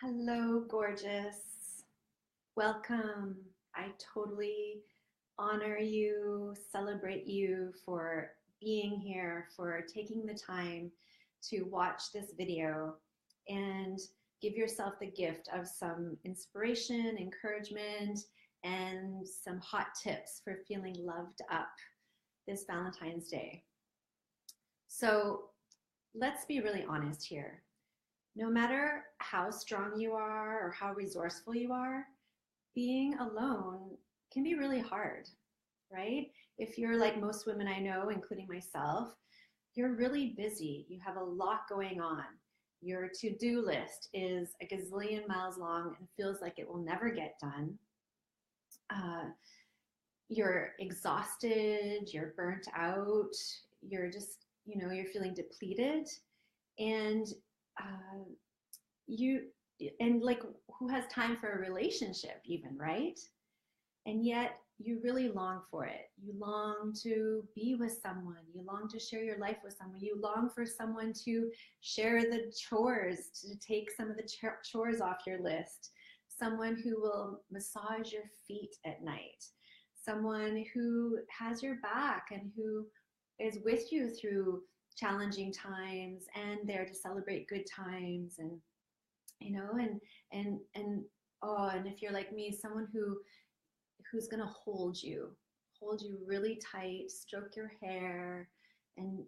Hello, gorgeous. Welcome. I totally honor you, celebrate you for being here, for taking the time to watch this video and give yourself the gift of some inspiration, encouragement, and some hot tips for feeling loved up this Valentine's Day. So let's be really honest here. No matter how strong you are or how resourceful you are, being alone can be really hard, right? If you're like most women I know, including myself, you're really busy. You have a lot going on. Your to-do list is a gazillion miles long and feels like it will never get done. Uh, you're exhausted, you're burnt out, you're just, you're feeling depleted. And uh, you and like who has time for a relationship even, right? And yet you really long for it. You long to be with someone, you long to share your life with someone, you long for someone to share the chores, to take some of the chores off your list, someone who will massage your feet at night, someone who has your back and who is with you through challenging times and there to celebrate good times. And and oh, and if you're like me, someone who's going to hold you really tight, stroke your hair, and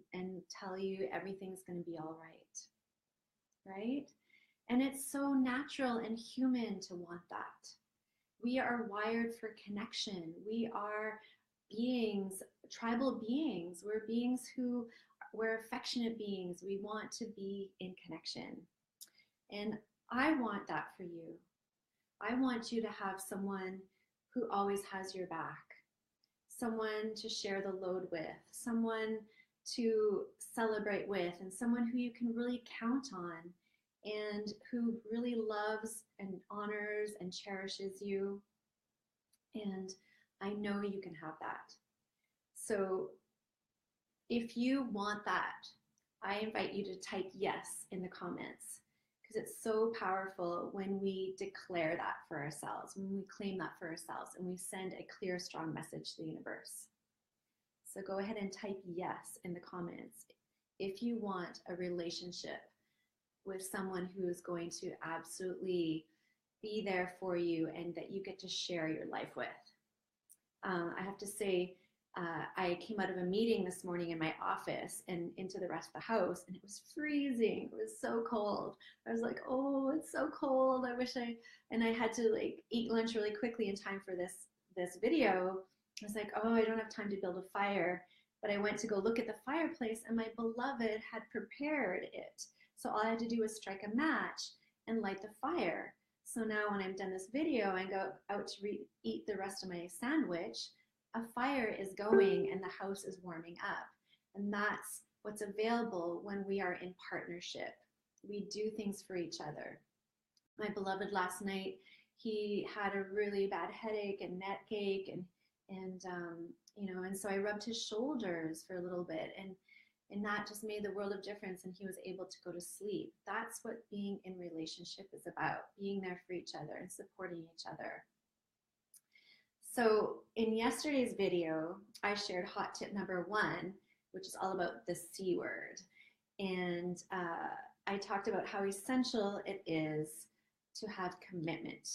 tell you everything's going to be all right? And it's so natural and human to want that. We are wired for connection. We are beings, tribal beings. We're affectionate beings. We want to be in connection. And I want that for you. I want you to have someone who always has your back, someone to share the load with, someone to celebrate with, and someone who you can really count on and who really loves and honors and cherishes you. And I know you can have that. So if you want that, I invite you to type yes in the comments, because it's so powerful when we declare that for ourselves, when we claim that for ourselves, and we send a clear, strong message to the universe. So go ahead and type yes in the comments if you want a relationship with someone who is going to absolutely be there for you and that you get to share your life with. I have to say, I came out of a meeting this morning in my office and into the rest of the house, and it was freezing. It was so cold. I was like, oh, it's so cold. And I had to like eat lunch really quickly in time for this video. I was like, oh, I don't have time to build a fire. But I went to go look at the fireplace, and my beloved had prepared it. So all I had to do was strike a match and light the fire. So now when I'm done this video and go out to eat the rest of my sandwich, a fire is going and the house is warming up. And that's what's available when we are in partnership. We do things for each other. My beloved last night, he had a really bad headache and neck ache, and so I rubbed his shoulders for a little bit, and that just made the world of difference, and he was able to go to sleep. That's what being in relationship is about, being there for each other and supporting each other. So in yesterday's video, I shared hot tip number 1, which is all about the C word. And I talked about how essential it is to have commitment.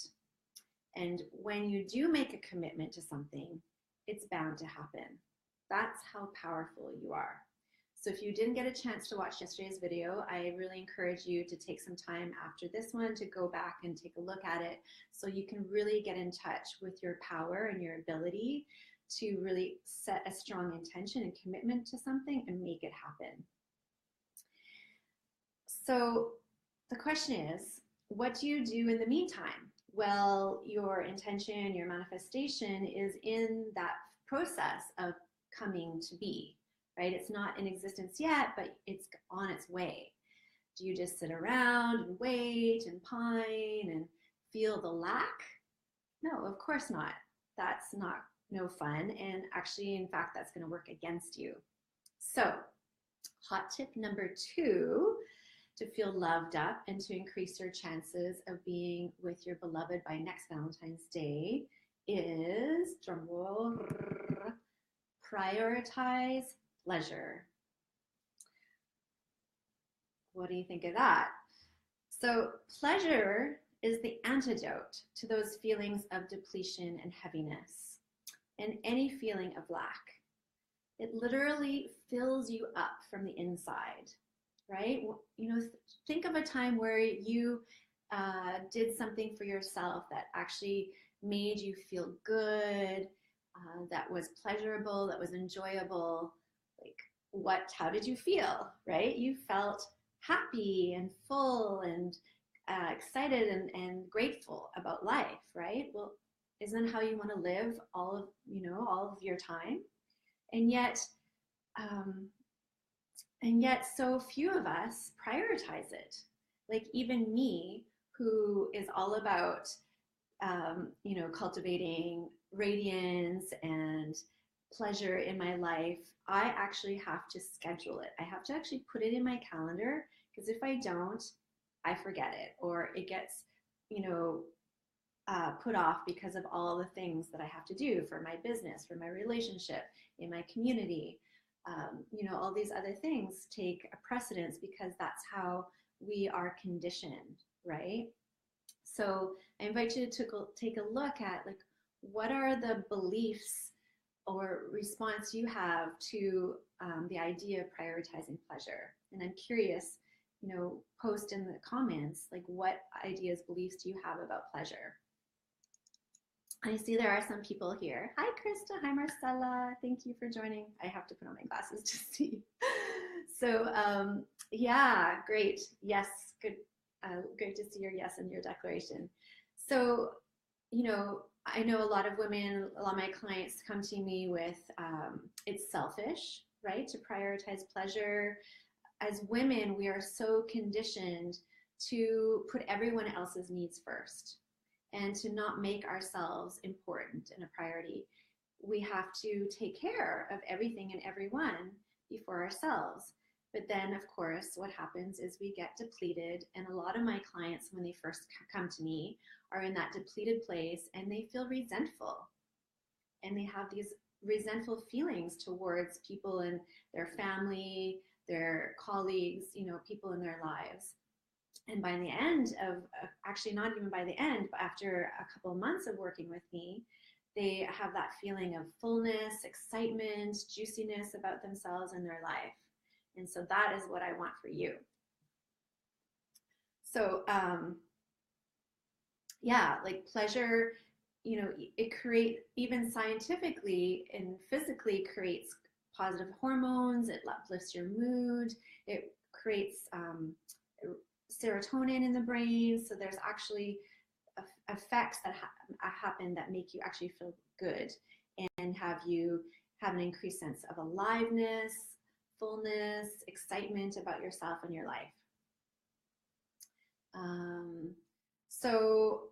And when you do make a commitment to something, it's bound to happen. That's how powerful you are. So if you didn't get a chance to watch yesterday's video, I really encourage you to take some time after this one to go back and take a look at it so you can really get in touch with your power and your ability to really set a strong intention and commitment to something and make it happen. So the question is, what do you do in the meantime? Well, your intention, your manifestation is in that process of coming to be. Right? It's not in existence yet, but it's on its way. Do you just sit around and wait and pine and feel the lack? No, of course not. That's no fun. And actually, in fact, that's going to work against you. So hot tip number 2 to feel loved up and to increase your chances of being with your beloved by next Valentine's Day is, drumroll, prioritize pleasure. What do you think of that? So pleasure is the antidote to those feelings of depletion and heaviness and any feeling of lack. It literally fills you up from the inside, right? You know, think of a time where you did something for yourself that actually made you feel good, that was pleasurable, that was enjoyable. Like, how did you feel, right? You felt happy and full and excited and grateful about life, right? Well, isn't how you want to live all of your time? And yet, so few of us prioritize it. Like even me, who is all about, cultivating radiance and pleasure in my life, I actually have to schedule it. I have to actually put it in my calendar, because if I don't, I forget it, or it gets, put off because of all the things that I have to do for my business, for my relationship, in my community. All these other things take a precedence because that's how we are conditioned, right? So I invite you to take a look at, like, what are the beliefs or response you have to the idea of prioritizing pleasure. And I'm curious, post in the comments, like, what ideas, beliefs do you have about pleasure? I see there are some people here. Hi, Krista. Hi, Marcella. Thank you for joining. I have to put on my glasses to see. So, yeah, great. Yes, good. Great to see your yes in your declaration. So, I know a lot of women, a lot of my clients come to me with, it's selfish, right, to prioritize pleasure. As women, we are so conditioned to put everyone else's needs first and to not make ourselves important and a priority. We have to take care of everything and everyone before ourselves. But then, of course, what happens is we get depleted. And a lot of my clients, when they first come to me, are in that depleted place and they feel resentful. And they have these resentful feelings towards people in their family, their colleagues, people in their lives. And by the end of, actually not even by the end, but after a couple of months of working with me, they have that feeling of fullness, excitement, juiciness about themselves and their life. And so that is what I want for you. So, like pleasure, it creates, even scientifically and physically, creates positive hormones. It uplifts your mood. It creates serotonin in the brain. So there's actually effects that happen that make you actually feel good and have an increased sense of aliveness, fullness, excitement about yourself and your life. So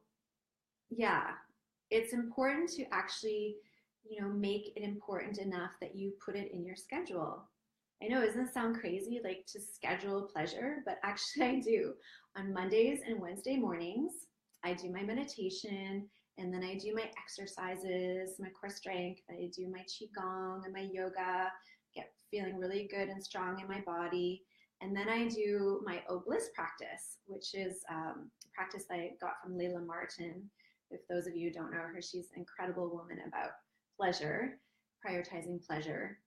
yeah, it's important to actually, make it important enough that you put it in your schedule. I know, doesn't it sound crazy, like, to schedule pleasure? But actually I do. On Mondays and Wednesday mornings, I do my meditation, and then I do my exercises, my core strength. I do my qigong and my yoga, get feeling really good and strong in my body. And then I do my bliss practice, which is a practice that I got from Layla Martin. If those of you who don't know her, she's an incredible woman about pleasure, prioritizing pleasure.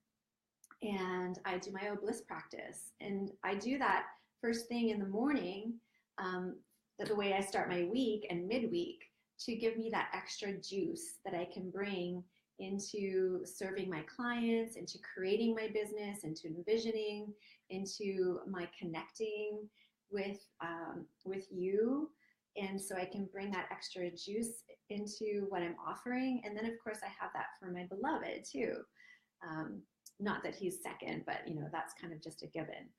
And I do my bliss practice. And I do that first thing in the morning, the way I start my week and midweek, to give me that extra juice that I can bring into serving my clients, into creating my business, into envisioning, into my connecting with you. And so I can bring that extra juice into what I'm offering. And then, of course, I have that for my beloved too. Not that he's second, but that's kind of just a given.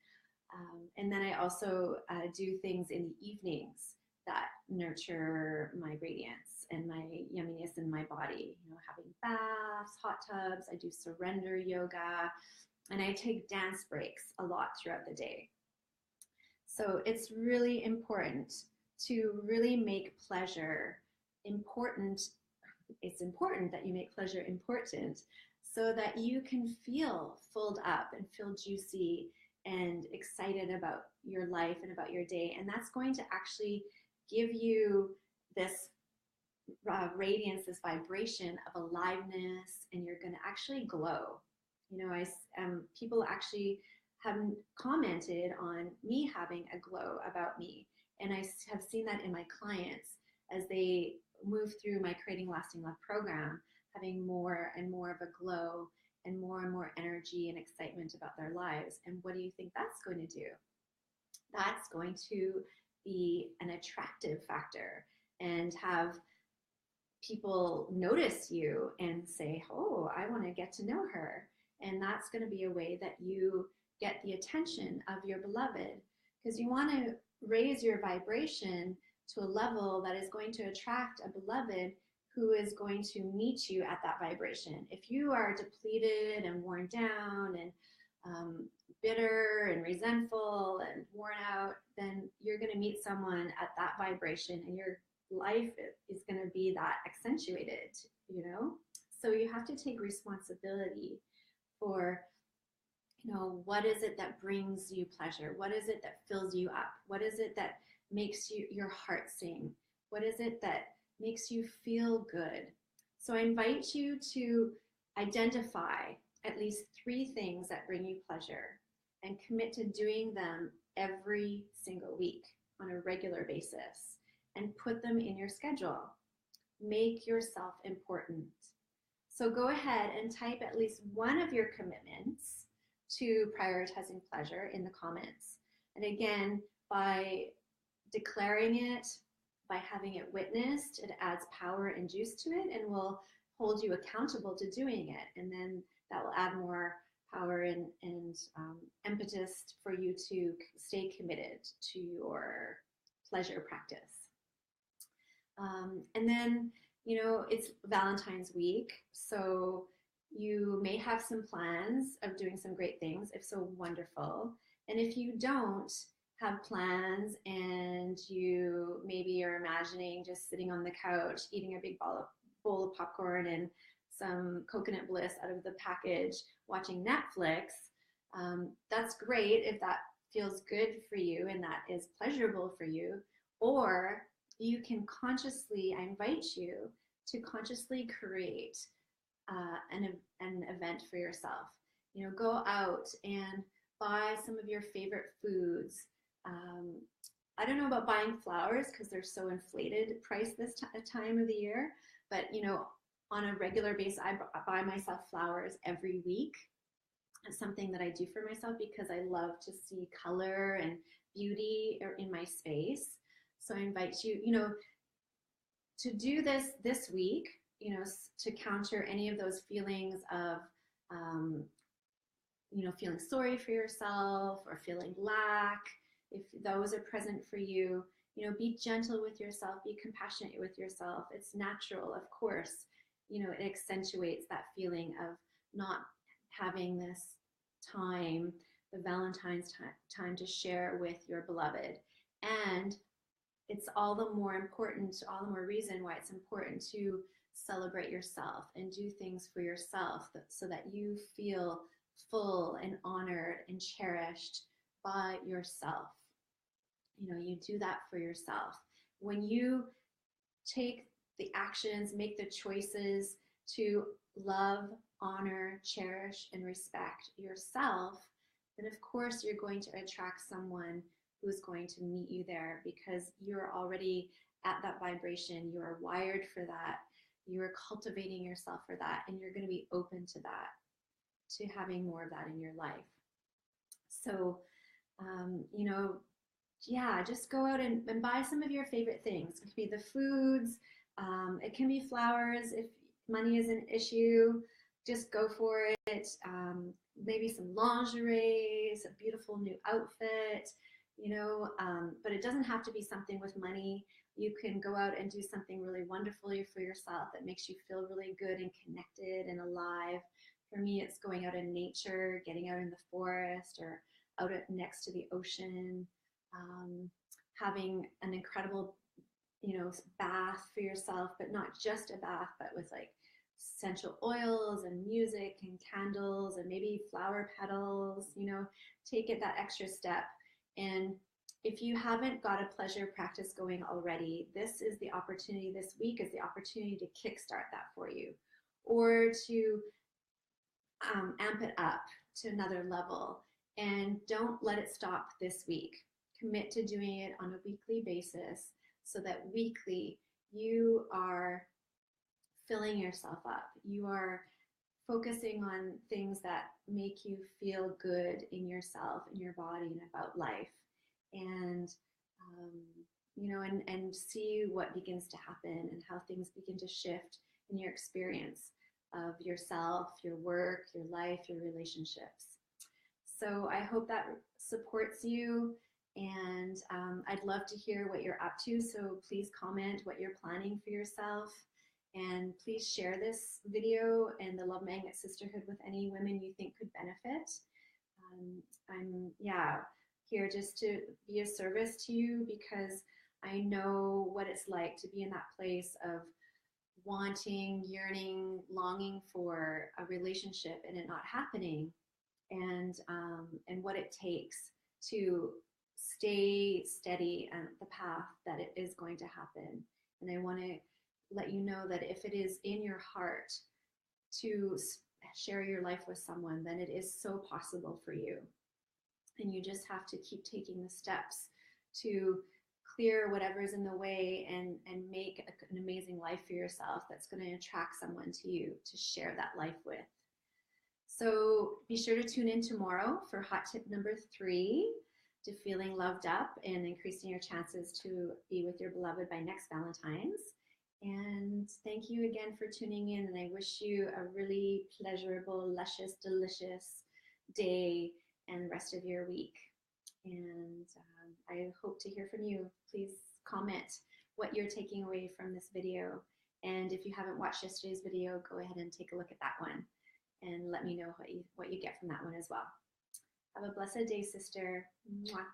And then I also do things in the evenings that nurture my radiance and my yumminess in my body, having baths, hot tubs. I do surrender yoga, and I take dance breaks a lot throughout the day. So it's really important to really make pleasure important. It's important that you make pleasure important so that you can feel filled up and feel juicy and excited about your life and about your day. And that's going to actually give you this radiance, this vibration of aliveness, and you're going to actually glow. You know, people actually have commented on me having a glow about me, and I have seen that in my clients as they move through my Creating Lasting Love program, having more and more of a glow and more energy and excitement about their lives. And what do you think that's going to do? That's going to be an attractive factor and have people notice you and say, oh, I want to get to know her. And that's going to be a way that you get the attention of your beloved, because you want to raise your vibration to a level that is going to attract a beloved who is going to meet you at that vibration. If you are depleted and worn down and bitter and resentful and worn out, then you're going to meet someone at that vibration, and your life is going to be that accentuated, you know? So you have to take responsibility for, you know, what is it that brings you pleasure? What is it that fills you up? What is it that makes your heart sing? What is it that makes you feel good? So I invite you to identify at least 3 things that bring you pleasure and commit to doing them every single week on a regular basis, and put them in your schedule. Make yourself important. So go ahead and type at least one of your commitments to prioritizing pleasure in the comments. And again, by declaring it, by having it witnessed, it adds power and juice to it and will hold you accountable to doing it. And then that will add more power and impetus for you to stay committed to your pleasure practice. And then, you know, it's Valentine's week, so you may have some plans of doing some great things. If so, wonderful. And if you don't have plans and you maybe are imagining just sitting on the couch, eating a big bowl of popcorn and some coconut bliss out of the package, watching Netflix, that's great if that feels good for you and that is pleasurable for you. Or you can consciously, I invite you to consciously create an event for yourself. You know, go out and buy some of your favorite foods. I don't know about buying flowers because they're so inflated price this time of the year, but you know, on a regular basis, I buy myself flowers every week. It's something that I do for myself because I love to see color and beauty in my space. So I invite you, you know, to do this week, you know, to counter any of those feelings of, you know, feeling sorry for yourself or feeling lack. If those are present for you, you know, be gentle with yourself, be compassionate with yourself. It's natural, of course. You know, it accentuates that feeling of not having this time, the Valentine's time to share with your beloved. And it's all the more important, all the more reason why it's important to celebrate yourself and do things for yourself so that you feel full and honored and cherished by yourself. You know, you do that for yourself. When you take the actions, make the choices to love, honor, cherish, and respect yourself, then of course you're going to attract someone who's going to meet you there because you're already at that vibration. You are wired for that. You're cultivating yourself for that, and you're going to be open to that, to having more of that in your life. So, you know, yeah, just go out and buy some of your favorite things. It could be the foods. It can be flowers. If money is an issue, just go for it. Maybe some lingerie, a beautiful new outfit, you know, but it doesn't have to be something with money. You can go out and do something really wonderfully for yourself that makes you feel really good and connected and alive. For me, it's going out in nature, getting out in the forest or out next to the ocean. having an incredible, bath for yourself, but not just a bath, but with like essential oils and music and candles and maybe flower petals, take it that extra step. And if you haven't got a pleasure practice going already, this is the opportunity, this week is the opportunity to kickstart that for you, or to amp it up to another level. And don't let it stop this week. Commit to doing it on a weekly basis so that weekly you are filling yourself up. You are focusing on things that make you feel good in yourself, in your body, and about life. And and see what begins to happen and how things begin to shift in your experience of yourself, your work, your life, your relationships. So I hope that supports you. And I'd love to hear what you're up to. So please comment what you're planning for yourself. And please share this video and the Love Magnet Sisterhood with any women you think could benefit. I'm here just to be a service to you, because I know what it's like to be in that place of wanting, yearning, longing for a relationship and it not happening, and what it takes to stay steady on the path that it is going to happen. And I want to let you know that if it is in your heart to share your life with someone, then it is so possible for you. And you just have to keep taking the steps to clear whatever's in the way and make an amazing life for yourself that's going to attract someone to you to share that life with. So be sure to tune in tomorrow for hot tip number 3 to feeling loved up and increasing your chances to be with your beloved by next Valentine's. And thank you again for tuning in, and I wish you a really pleasurable, luscious, delicious day and rest of your week. And I hope to hear from you. Please comment what you're taking away from this video. And if you haven't watched yesterday's video, go ahead and take a look at that one and let me know what you get from that one as well. Have a blessed day, sister. Mwah.